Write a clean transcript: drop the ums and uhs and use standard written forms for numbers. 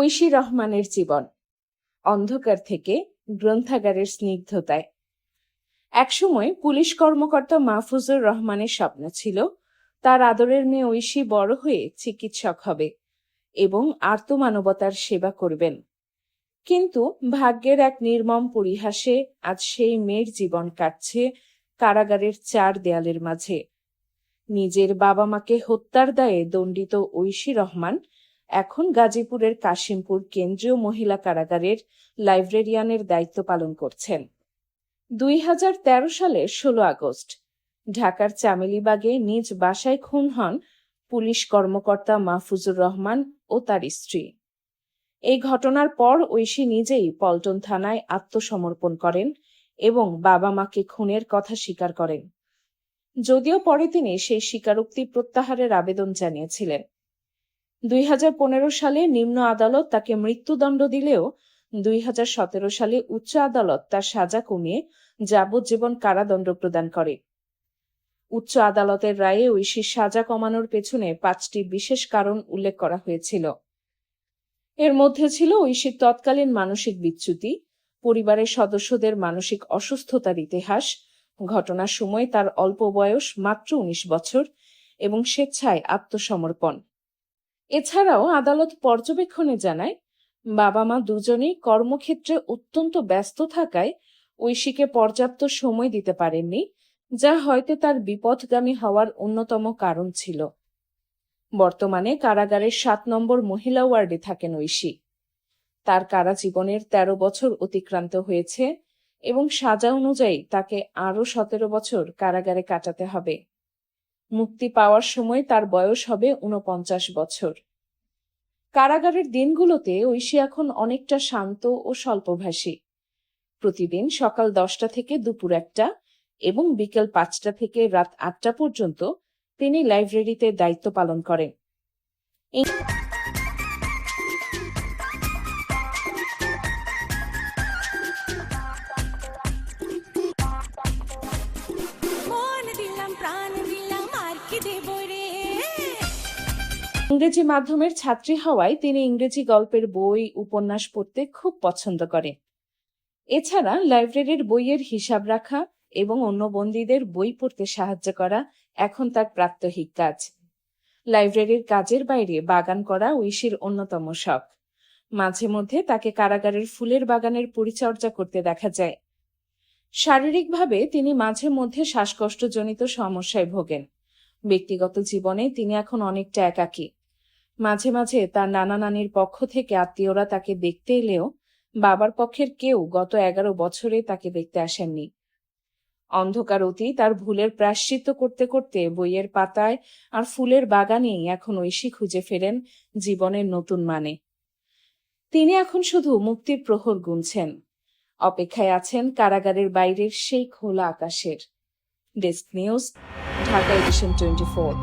ঐশী রহমানের জীবন অন্ধকার থেকে গ্রন্থাগারের স্নিগ্ধতায়। একসময় পুলিশ কর্মকর্তা মাহফুজুর রহমানের স্বপ্ন ছিল তার আদরের মেয়ে ঐশী বড় হয়ে চিকিৎসক হবে এবং আর্তমানবতার সেবা করবেন। কিন্তু ভাগ্যের এক নির্মম পরিহাসে আজ সেই মেয়ের জীবন কাটছে কারাগারের চার দেয়ালের মাঝে। নিজের বাবা মাকে হত্যার দায়ে দণ্ডিত ঐশী রহমান এখন গাজীপুরের কাশিমপুর কেন্দ্রীয় মহিলা কারাগারের লাইব্রেরিয়ানের দায়িত্ব পালন করছেন। 2013 সালের 16 আগস্ট ঢাকার চামেলিবাগে নিজ বাসায় খুন হন পুলিশ কর্মকর্তা মাহফুজুর রহমান ও তার স্ত্রী। এই ঘটনার পর ঐশী নিজেই পল্টন থানায় আত্মসমর্পণ করেন এবং বাবা মাকে খুনের কথা স্বীকার করেন। যদিও পরে তিনি সেই স্বীকারোক্তি প্রত্যাহারের আবেদন জানিয়েছিলেন। 2015 সালে নিম্ন আদালত তাকে মৃত্যুদণ্ড দিলেও 2017 সালে উচ্চ আদালত তার সাজা কমিয়ে যাবজ্জীবন কারাদণ্ড প্রদান করে। উচ্চ আদালতের রায়ে ঐশীর সাজা কমানোর পেছনে 5টি বিশেষ কারণ উল্লেখ করা হয়েছিল। এর মধ্যে ছিল ঐশীর তৎকালীন মানসিক বিচ্যুতি, পরিবারের সদস্যদের মানসিক অসুস্থতার ইতিহাস, ঘটনার সময় তার অল্প বয়স মাত্র 19 বছর এবং স্বেচ্ছায় আত্মসমর্পণ। এছাড়াও আদালত পর্যবেক্ষণে জানায় বাবা মা দুজনেই কর্মক্ষেত্রে অত্যন্ত ব্যস্ত থাকায় ঐশীকে পর্যাপ্ত সময় দিতে পারেননি, যা হয়তো তার বিপথগামী হওয়ার অন্যতম কারণ ছিল। বর্তমানে কারাগারের 7 নম্বর মহিলা ওয়ার্ডে থাকেন ঐশী। তার কারা জীবনের 13 বছর অতিক্রান্ত হয়েছে এবং সাজা অনুযায়ী তাকে আরও 17 বছর কারাগারে কাটাতে হবে। মুক্তি পাওয়ার সময় তার বয়স হবে 49 বছর। কারাগারের দিনগুলোতে ঐশী এখন অনেকটা শান্ত ও স্বল্পভাষী। প্রতিদিন সকাল 10টা থেকে দুপুর 1টা এবং বিকেল 5টা থেকে রাত 8টা পর্যন্ত তিনি লাইব্রেরিতে দায়িত্ব পালন করেন। ইংরেজি মাধ্যমের ছাত্রী হওয়ায় তিনি ইংরেজি গল্পের বই, উপন্যাস পড়তে খুব পছন্দ করেন। এছাড়া লাইব্রেরির বইয়ের হিসাব রাখা এবং অন্য বন্দীদের বই পড়তে সাহায্য করা এখন তার প্রাত্যহিক কাজ। লাইব্রেরির কাজের বাইরে বাগান করা ঐশীর অন্যতম শখ। মাঝে মধ্যে তাকে কারাগারের ফুলের বাগানের পরিচর্যা করতে দেখা যায়। শারীরিকভাবে তিনি মাঝে মধ্যে শ্বাসকষ্টজনিত সমস্যায় ভোগেন। ব্যক্তিগত জীবনে তিনি এখন অনেকটা একাকী। মাঝে মাঝে তার নানা নানির পক্ষ থেকে আত্মীয়রা তাকে দেখতে এলেও বাবার পক্ষের কেউ গত 11 বছরে তাকে দেখতে আসেননি। অন্ধকার অতীত তার ভুলের প্রায়শ্চিত্ত করতে করতে বইয়ের পাতায় আর ফুলের বাগানেই এখন ঐশী খুঁজে ফেরেন জীবনের নতুন মানে। তিনি এখন শুধু মুক্তির প্রহর গুনছেন, অপেক্ষায় আছেন কারাগারের বাইরের সেই খোলা আকাশের। Desk news, Dhaka edition 24।